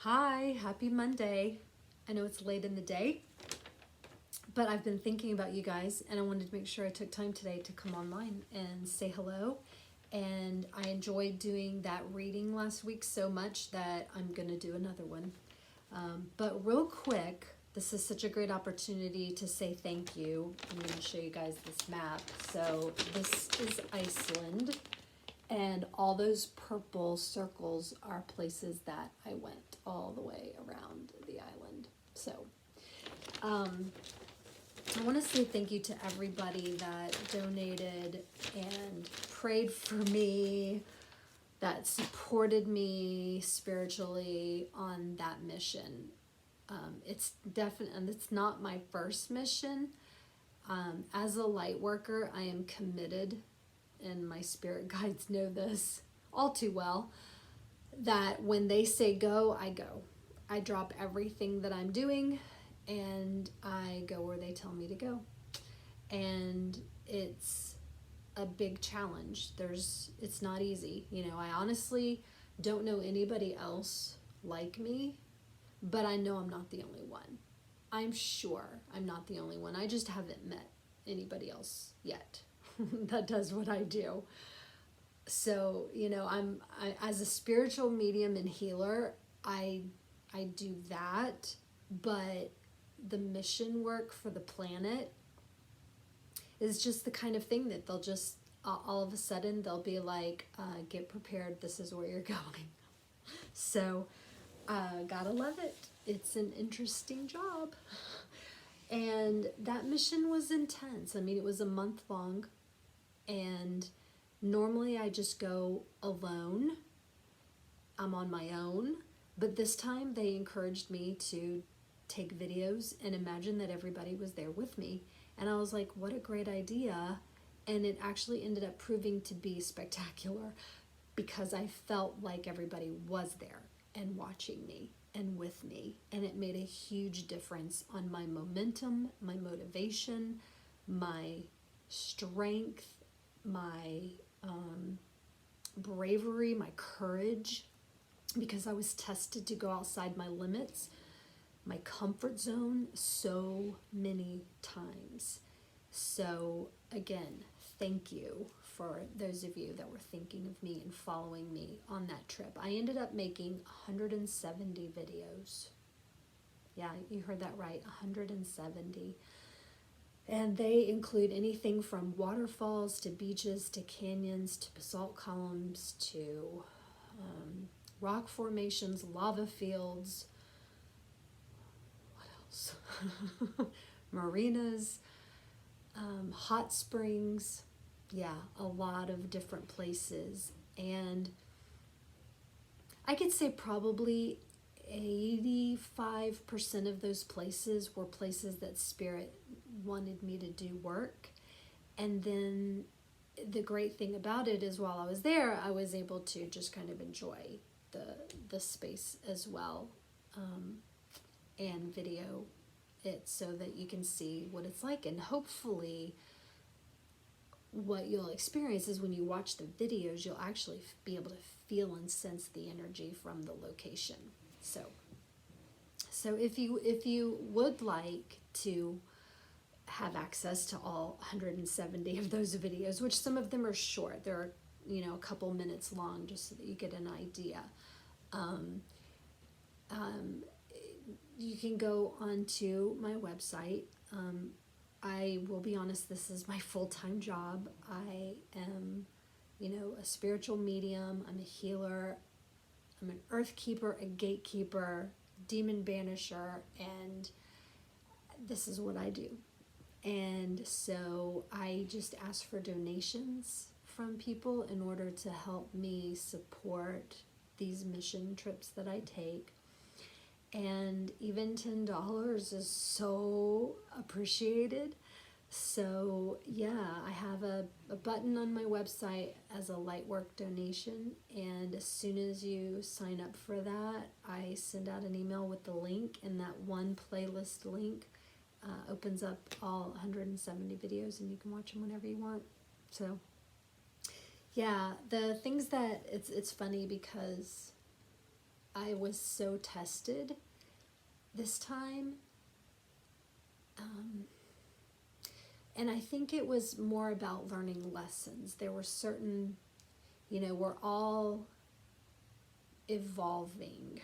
Hi, happy Monday. I know it's late in the day, but I've been thinking about you guys and I wanted to make sure I took time today to come online and say hello. And I enjoyed doing that reading last week so much that I'm going to do another one. But real quick, this is such a great opportunity to say thank you. I'm going to show you guys this map. So this is Iceland. And all those purple circles are places that I went all the way around the island. So I want to say thank you to everybody that donated and prayed for me, that supported me spiritually on that mission. It's definitely, and it's not my first mission. As a light worker, I am committed, and my spirit guides know this all too well, that when they say go, I go. I drop everything that I'm doing and I go where they tell me to go. And it's a big challenge. It's not easy. You know, I honestly don't know anybody else like me, but I know I'm not the only one. I'm sure I'm not the only one. I just haven't met anybody else yet that does what I do. So, you know, I as a spiritual medium and healer, I do that, but the mission work for the planet is just the kind of thing that they'll just all of a sudden they'll be like, get prepared, this is where you're going. So, gotta love it. It's an interesting job. And that mission was intense. I mean, it was a month long. And normally I just go alone. I'm on my own. But this time they encouraged me to take videos and imagine that everybody was there with me. And I was like, what a great idea. And it actually ended up proving to be spectacular because I felt like everybody was there and watching me and with me. And it made a huge difference on my momentum, my motivation, my strength, my bravery, my courage, because I was tested to go outside my limits, my comfort zone so many times. So again, thank you for those of you that were thinking of me and following me on that trip. I ended up making 170 videos. Yeah, you heard that right, 170. And they include anything from waterfalls to beaches to canyons to basalt columns to rock formations, lava fields, what else? Marinas, hot springs. Yeah, a lot of different places. And I could say probably 85% of those places were places that Spirit wanted me to do work. And then the great thing about it is while I was there, I was able to just kind of enjoy the space as well, and video it so that you can see what it's like. And hopefully what you'll experience is when you watch the videos, you'll actually be able to feel and sense the energy from the location. So if you would like to have access to all 170 of those videos, which some of them are short, they're a couple minutes long, just so that you get an idea. You can go onto my website. I will be honest, this is my full-time job. I am, a spiritual medium. I'm a healer. I'm an earth keeper, a gatekeeper, demon banisher, and this is what I do. And so I just ask for donations from people in order to help me support these mission trips that I take. And even $10 is so appreciated. So yeah, I have a button on my website as a Lightwork donation, and as soon as you sign up for that, I send out an email with the link, and that one playlist link opens up all 170 videos, and you can watch them whenever you want. So yeah, the things that it's funny because I was so tested this time. And I think it was more about learning lessons. There were certain, we're all evolving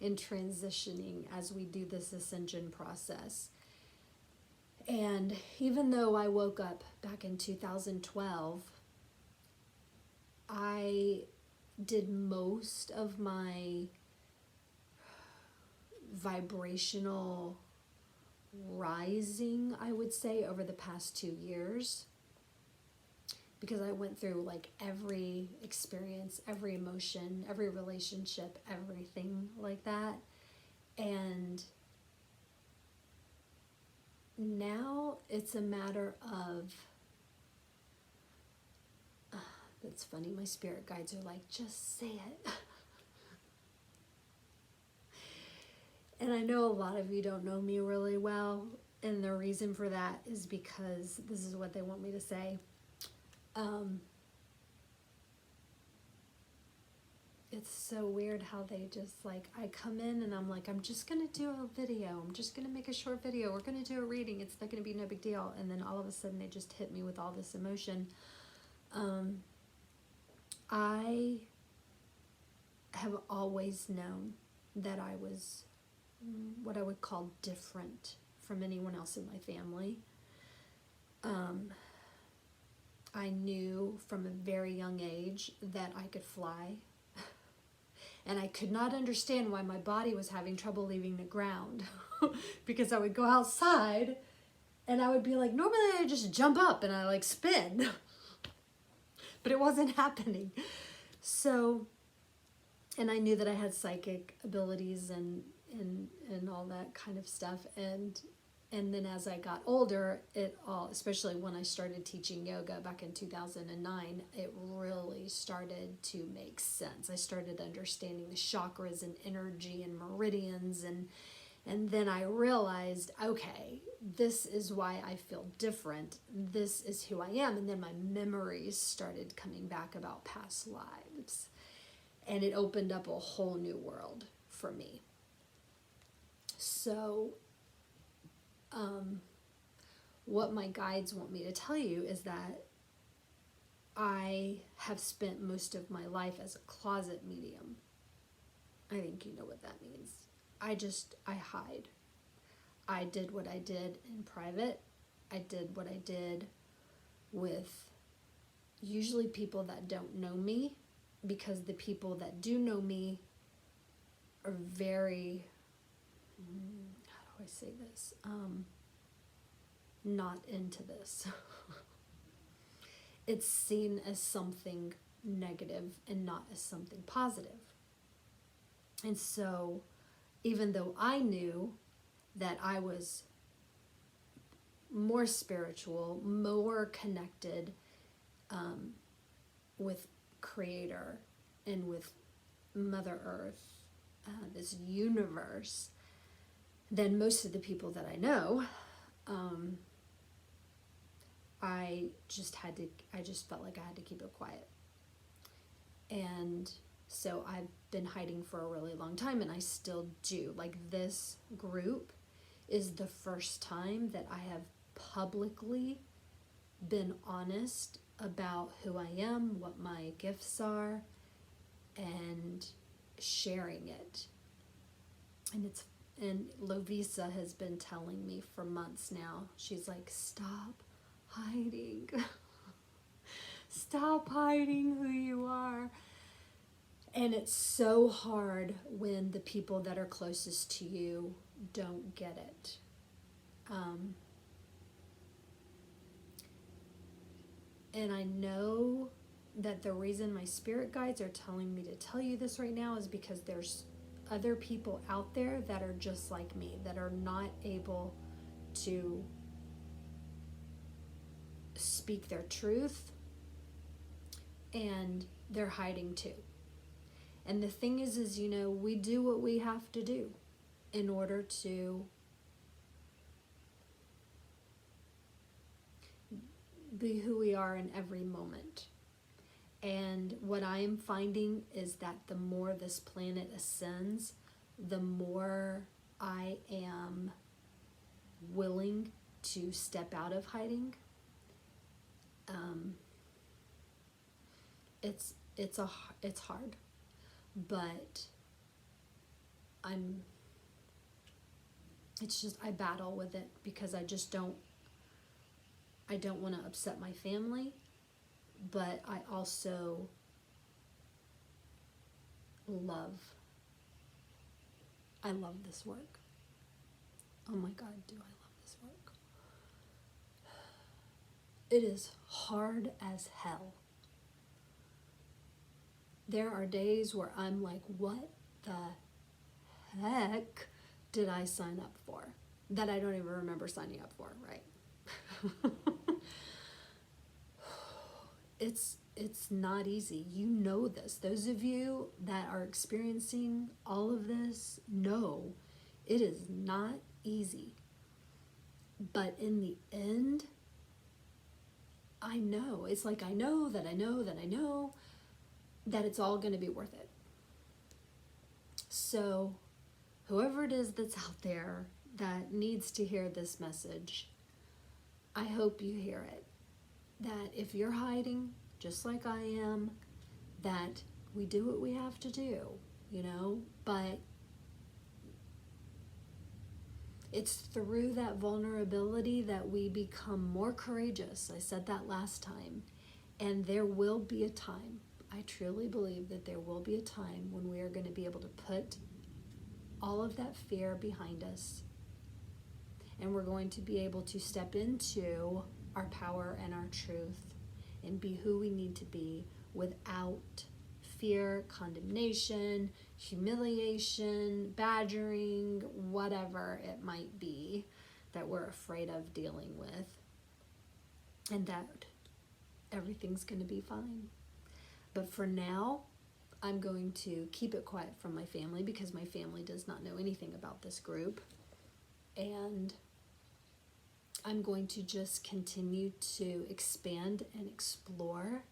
and transitioning as we do this ascension process. And even though I woke up back in 2012, I did most of my vibrational rising, I would say, over the past 2 years, because I went through like every experience, every emotion, every relationship, everything like that. And now it's a matter of, that's funny, my spirit guides are like, just say it. And I know a lot of you don't know me really well, and the reason for that is because this is what they want me to say. It's so weird how they just like, I come in and I'm like, I'm just going to do a video. I'm just going to make a short video. We're going to do a reading. It's not going to be no big deal. And then all of a sudden they just hit me with all this emotion. I have always known that I was what I would call different from anyone else in my family. I knew from a very young age that I could fly. And I could not understand why my body was having trouble leaving the ground. Because I would go outside and I would be like, normally I just jump up and I like spin. But it wasn't happening. So, and I knew that I had psychic abilities and all that kind of stuff. And then as I got older, it all, especially when I started teaching yoga back in 2009, it really started to make sense. I started understanding the chakras and energy and meridians, and then I realized, okay, this is why I feel different. This is who I am. And then my memories started coming back about past lives. And it opened up a whole new world for me. So, what my guides want me to tell you is that I have spent most of my life as a closet medium. I think you know what that means. I hide. I did what I did in private. I did what I did with usually people that don't know me, because the people that do know me are very, how do I say this? Not into this. It's seen as something negative and not as something positive. And so, even though I knew that I was more spiritual, more connected with Creator and with Mother Earth, this universe, than most of the people that I know, I just felt like I had to keep it quiet. And so I've been hiding for a really long time, and I still do. Like, this group is the first time that I have publicly been honest about who I am, what my gifts are, and sharing it. And Lovisa has been telling me for months now. She's like, stop hiding. Stop hiding who you are. And it's so hard when the people that are closest to you don't get it. And I know that the reason my spirit guides are telling me to tell you this right now is because there's other people out there that are just like me, that are not able to speak their truth, and they're hiding too. And the thing is, we do what we have to do in order to be who we are in every moment. And what I am finding is that the more this planet ascends, the more I am willing to step out of hiding. It's hard, but I battle with it because I don't want to upset my family, but I also love this work. Oh my God, do I love this work. It is hard as hell. There are days where I'm like, what the heck did I sign up for? That I don't even remember signing up for, right? It's not easy. You know this. Those of you that are experiencing all of this know it is not easy. But in the end, I know. It's like I know that it's all going to be worth it. So whoever it is that's out there that needs to hear this message, I hope you hear it. That if you're hiding, just like I am, that we do what we have to do, but it's through that vulnerability that we become more courageous. I said that last time. And there will be a time, I truly believe that there will be a time when we are going to be able to put all of that fear behind us. And we're going to be able to step into our power and our truth and be who we need to be without fear, condemnation, humiliation, badgering, whatever it might be that we're afraid of dealing with. And that everything's going to be fine. But for now, I'm going to keep it quiet from my family because my family does not know anything about this group. And I'm going to just continue to expand and explore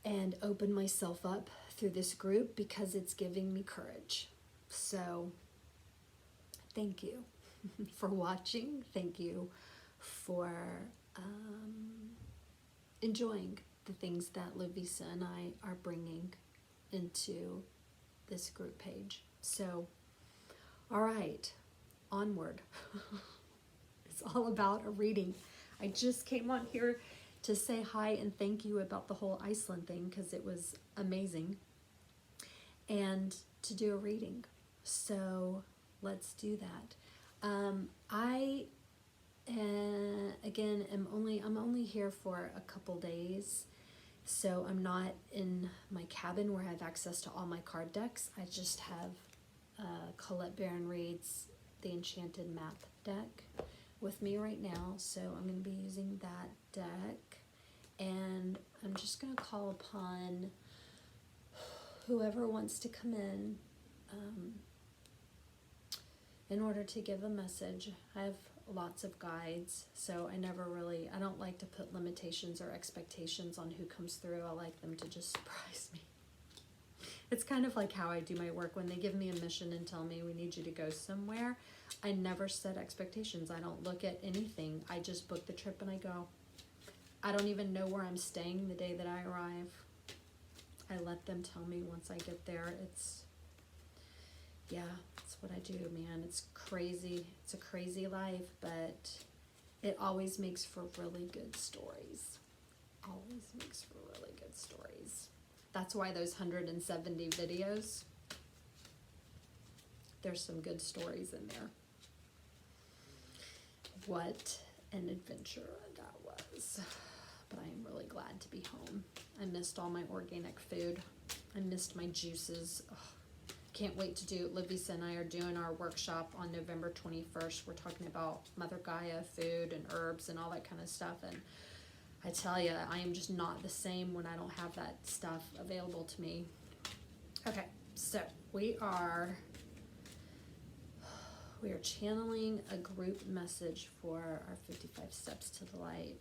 and open myself up through this group because it's giving me courage. So thank you for watching. Thank you for enjoying the things that Lovisa and I are bringing into this group page. So, all right, onward. It's all about a reading. I just came on here to say hi and thank you about the whole Iceland thing because it was amazing, and to do a reading. So let's do that. I again I'm only here for a couple days, so I'm not in my cabin where I have access to all my card decks. I just have Collette Baron-Reid's The Enchanted map deck with me right now, so I'm going to be using that deck, and I'm just going to call upon whoever wants to come in order to give a message. I have lots of guides, so I don't like to put limitations or expectations on who comes through. I like them to just surprise me. It's kind of like how I do my work. When they give me a mission and tell me we need you to go somewhere, I never set expectations. I don't look at anything. I just book the trip and I go. I don't even know where I'm staying the day that I arrive. I let them tell me once I get there. It's what I do, man. It's crazy. It's a crazy life, but it always makes for really good stories. Always makes for really good stories. That's why those 170 videos, there's some good stories in there. What an adventure that was. But I am really glad to be home. I missed all my organic food. I missed my juices. Ugh. Can't wait to do, Lovisa and I are doing our workshop on November 21st. We're talking about Mother Gaia, food and herbs and all that kind of stuff. And I tell you, I am just not the same when I don't have that stuff available to me. Okay, so we are channeling a group message for our 55 Steps to the Light.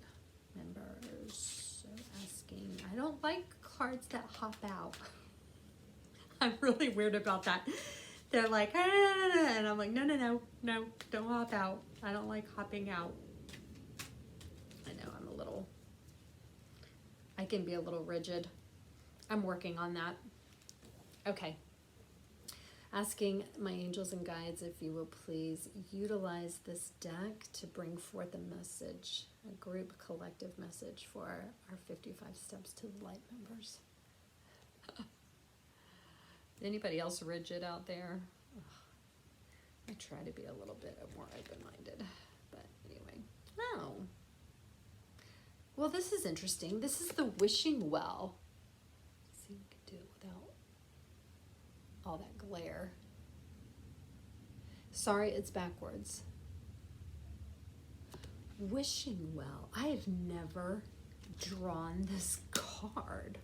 members. So asking, I don't like cards that hop out. I'm really weird about that. They're like, ah, and I'm like, no, don't hop out. I don't like hopping out. I know I can be a little rigid. I'm working on that. Okay. Asking my angels and guides if you will please utilize this deck to bring forth a message, a group collective message for our 55 Steps to the Light members. Anybody else rigid out there? Ugh. I try to be a little bit more open-minded, but anyway. Oh. Well, this is interesting. This is the wishing well. Let's see if we can do it without all that glare. Sorry, it's backwards. Wishing well. I have never drawn this card.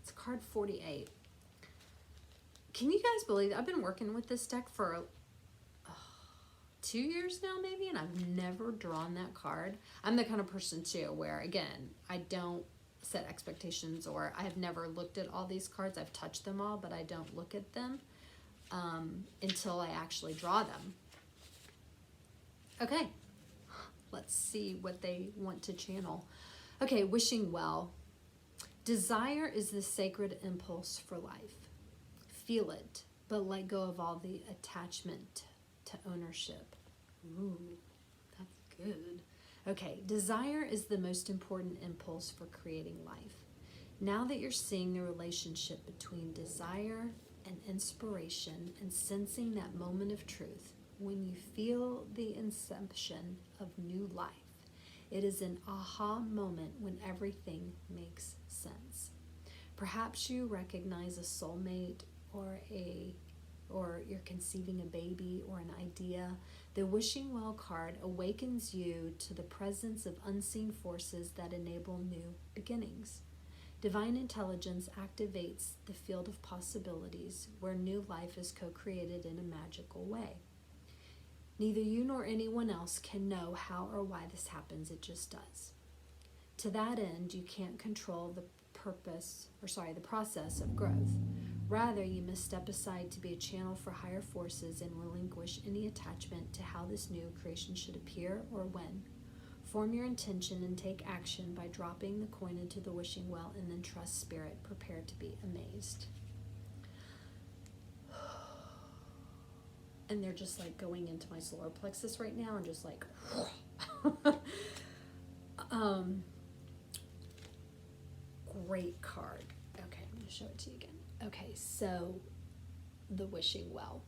It's card 48. Can you guys believe I've been working with this deck for 2 years now maybe, and I've never drawn that card. I'm the kind of person too where, again, I don't set expectations, or I have never looked at all these cards. I've touched them all, but I don't look at them until I actually draw them. Okay, let's see what they want to channel. Okay, wishing well. Desire is the sacred impulse for life. Feel it, but let go of all the attachment to ownership. Ooh, that's good. Okay, desire is the most important impulse for creating life. Now that you're seeing the relationship between desire and inspiration and sensing that moment of truth, when you feel the inception of new life, it is an aha moment when everything makes sense. Perhaps you recognize a soulmate or you're conceiving a baby or an idea. The wishing well card awakens you to the presence of unseen forces that enable new beginnings. Divine intelligence activates the field of possibilities where new life is co-created in a magical way. Neither you nor anyone else can know how or why this happens, it just does. To that end, you can't control the process of growth. Rather, you must step aside to be a channel for higher forces and relinquish any attachment to how this new creation should appear or when. Form your intention and take action by dropping the coin into the wishing well, and then trust spirit, prepared to be amazed. And they're just like going into my solar plexus right now and just like great card. Okay, I'm going to show it to you again. Okay, so the wishing well.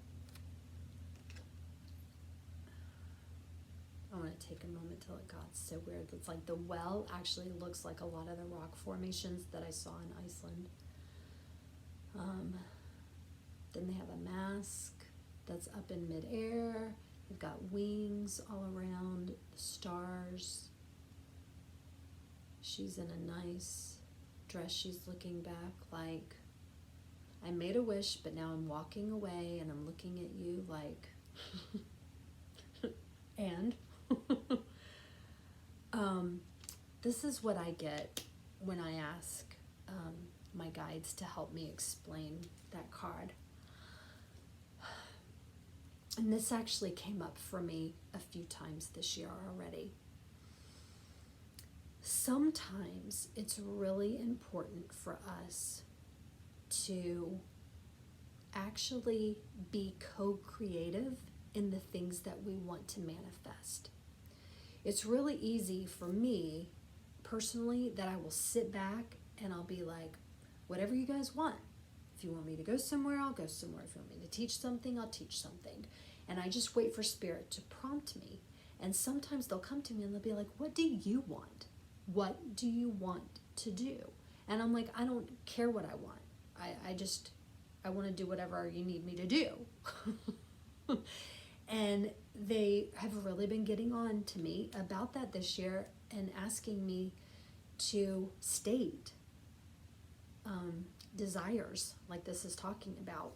I want to take a moment till it got so weird. It's like the well actually looks like a lot of the rock formations that I saw in Iceland. Then they have a mask that's up in midair. They've got wings all around, the stars. She's in a nice dress. She's looking back like, I made a wish, but now I'm walking away and I'm looking at you like, and this is what I get when I ask my guides to help me explain that card. And this actually came up for me a few times this year already. Sometimes it's really important for us to actually be co-creative in the things that we want to manifest. It's really easy for me personally that I will sit back and I'll be like, whatever you guys want. If you want me to go somewhere, I'll go somewhere. If you want me to teach something, I'll teach something. And I just wait for spirit to prompt me. And sometimes they'll come to me and they'll be like, what do you want? What do you want to do? And I'm like, I don't care what I want. I want to do whatever you need me to do. And they have really been getting on to me about that this year and asking me to state desires like this is talking about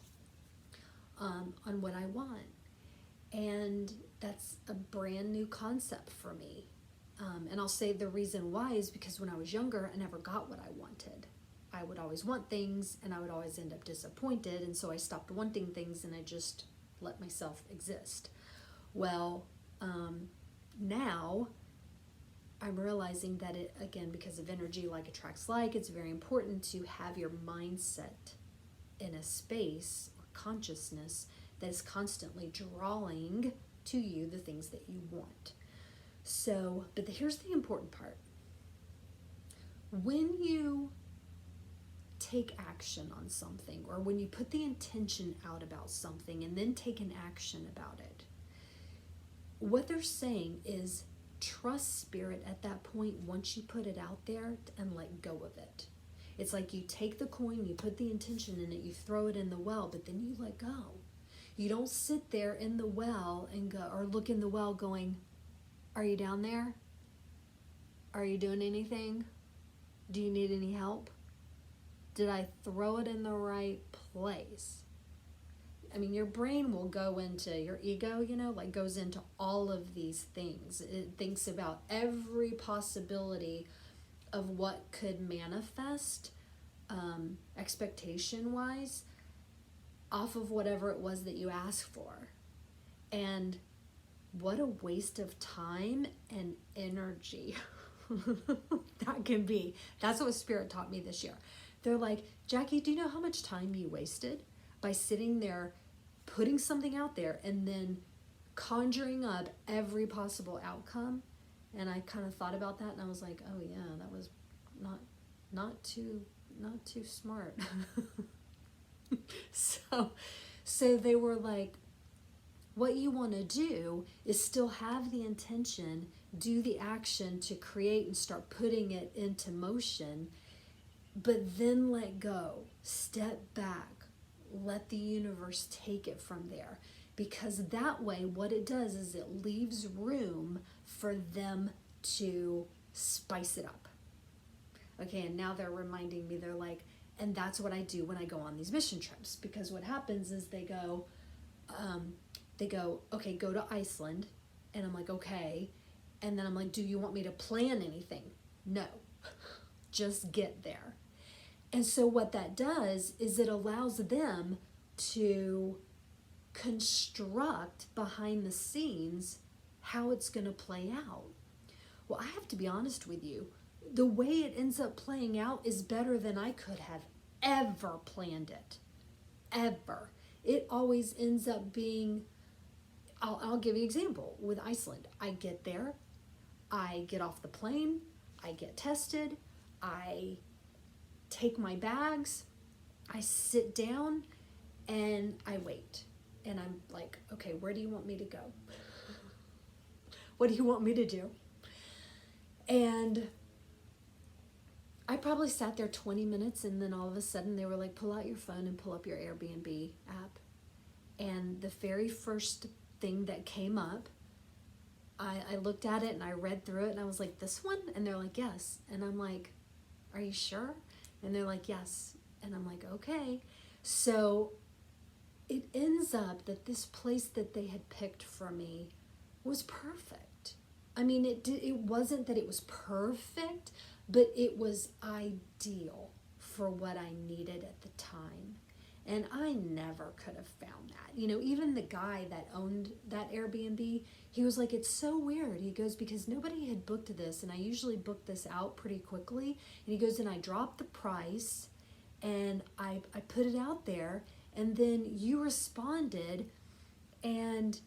on what I want. And that's a brand new concept for me. And I'll say the reason why is because when I was younger, I never got what I wanted. I would always want things and I would always end up disappointed. And so I stopped wanting things and I just let myself exist. Well, now I'm realizing that it, again, because of energy, like attracts like, it's very important to have your mindset in a space or consciousness that is constantly drawing to you the things that you want. So, but here's the important part. When you take action on something, or when you put the intention out about something and then take an action about it, what they're saying is trust spirit at that point once you put it out there and let go of it. It's like you take the coin, you put the intention in it, you throw it in the well, but then you let go. You don't sit there in the well and go, or look in the well going, are you down there? Are you doing anything? Do you need any help? Did I throw it in the right place? I mean, your brain will go into your ego, like goes into all of these things. It thinks about every possibility of what could manifest expectation-wise off of whatever it was that you asked for. And what a waste of time and energy that can be. That's what Spirit taught me this year. They're like, Jackie, do you know how much time you wasted by sitting there putting something out there and then conjuring up every possible outcome? And I kind of thought about that and I was like, oh yeah, that was not too smart. So they were like, what you want to do is still have the intention, do the action to create and start putting it into motion, but then let go, step back, let the universe take it from there. Because that way, what it does is it leaves room for them to spice it up. Okay, and now they're reminding me, they're like, and that's what I do when I go on these mission trips. Because what happens is they go, okay, go to Iceland. And I'm like, okay. And then I'm like, do you want me to plan anything? No, just get there. And so what that does is it allows them to construct behind the scenes how it's going to play out. Well, I have to be honest with you. The way it ends up playing out is better than I could have ever planned it. Ever. It always ends up being, I'll give you an example with Iceland. I get there, I get off the plane, I get tested, I take my bags, I sit down, and I wait. And I'm like, okay, where do you want me to go? What do you want me to do? And I probably sat there 20 minutes and then all of a sudden they were like, pull out your phone and pull up your Airbnb app. And the very first thing that came up, I looked at it and I read through it and I was like, this one? And they're like, yes. And I'm like, are you sure? And they're like, yes. And I'm like, okay. So it ends up that this place that they had picked for me was perfect. I mean, it wasn't that it was perfect, but it was ideal for what I needed at the time. And I never could have found that. Even the guy that owned that Airbnb, he was like, it's so weird. He goes, because nobody had booked this, and I usually book this out pretty quickly. And he goes, and I dropped the price, and I put it out there, and then you responded, and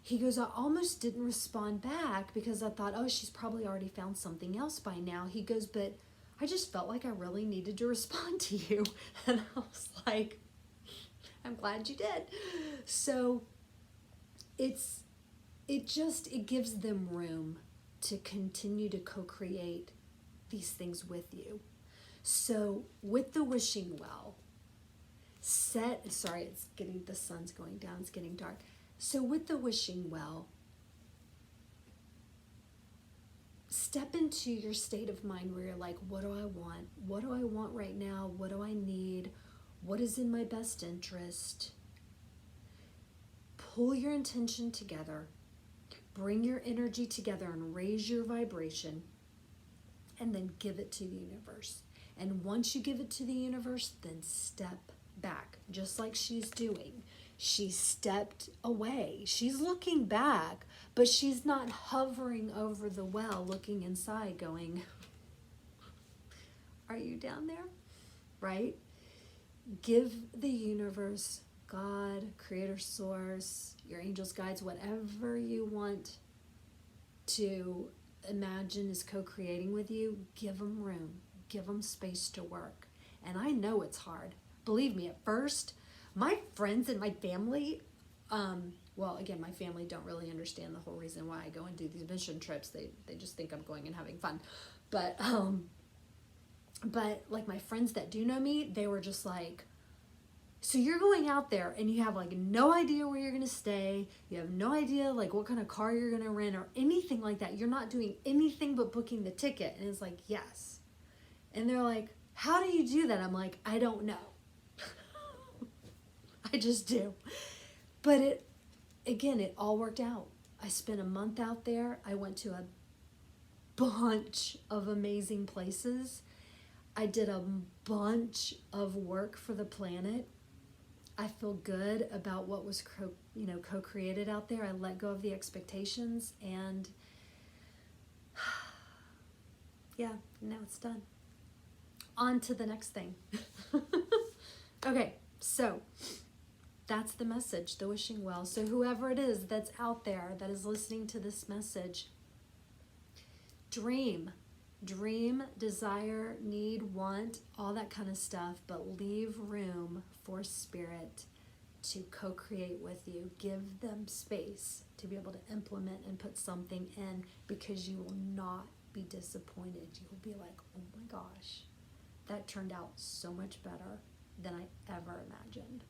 he goes, I almost didn't respond back because I thought, oh, she's probably already found something else by now. He goes, but I just felt like I really needed to respond to you. And I was like, I'm glad you did. So it gives them room to continue to co-create these things with you. So with the wishing well, the sun's going down, it's getting dark. So with the wishing well, step into your state of mind where you're like, what do I want? What do I want right now? What do I need? What is in my best interest? pull your intention together, bring your energy together and raise your vibration, and then give it to the universe. And once you give it to the universe, then step back, just like she's doing. She stepped away. She's looking back, but she's not hovering over the well, looking inside, going, are you down there? Right? Give the universe, God, creator, source, your angels, guides, whatever you want to imagine is co-creating with you, give them room, give them space to work. And I know it's hard. Believe me, at first, my friends and my family, well, again, my family don't really understand the whole reason why I go and do these mission trips. They just think I'm going and having fun. But like my friends that do know me, they were just like, so you're going out there and you have like no idea where you're going to stay. You have no idea like what kind of car you're going to rent or anything like that. You're not doing anything but booking the ticket. And it's like, yes. And they're like, how do you do that? I'm like, I don't know. I just do. But it all worked out. I spent a month out there. I went to a bunch of amazing places. I did a bunch of work for the planet. I feel good about what was co-created out there. I let go of the expectations, and yeah, now it's done. On to the next thing. Okay, so that's the message, the wishing well. So whoever it is that's out there that is listening to this message, dream, desire, need, want, all that kind of stuff, but leave room for spirit to co-create with you. Give them space to be able to implement and put something in, because you will not be disappointed. You will be like, oh my gosh, that turned out so much better than I ever imagined.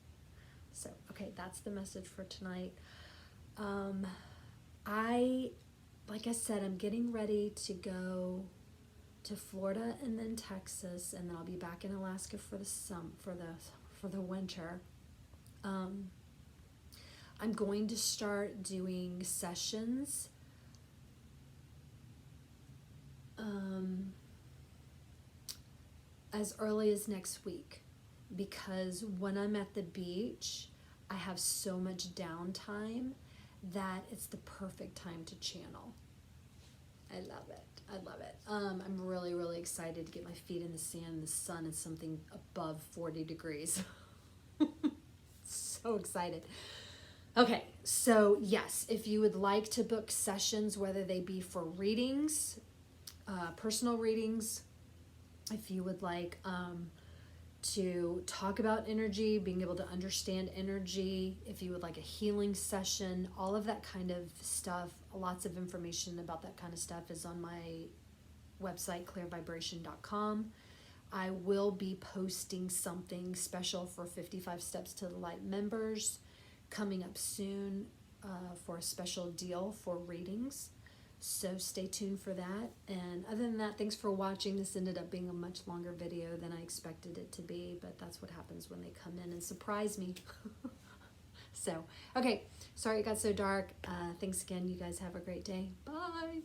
So, okay, that's the message for tonight. Like I said, I'm getting ready to go to Florida and then Texas, and then I'll be back in Alaska for the winter. I'm going to start doing sessions as early as next week, because when I'm at the beach, I have so much downtime that it's the perfect time to channel. I love it. I'm really, really excited to get my feet in the sand. The sun is something above 40 degrees. So excited. Okay, so yes, if you would like to book sessions, whether they be for readings, personal readings, if you would like to talk about energy, being able to understand energy, if you would like a healing session, all of that kind of stuff, lots of information about that kind of stuff is on my website, clearvibration.com. I will be posting something special for 55 Steps to the Light members coming up soon for a special deal for readings. So stay tuned for that. And other than that, thanks for watching. This ended up being a much longer video than I expected it to be, but that's what happens when they come in and surprise me. So, okay, sorry it got so dark. Thanks again. You guys have a great day. Bye.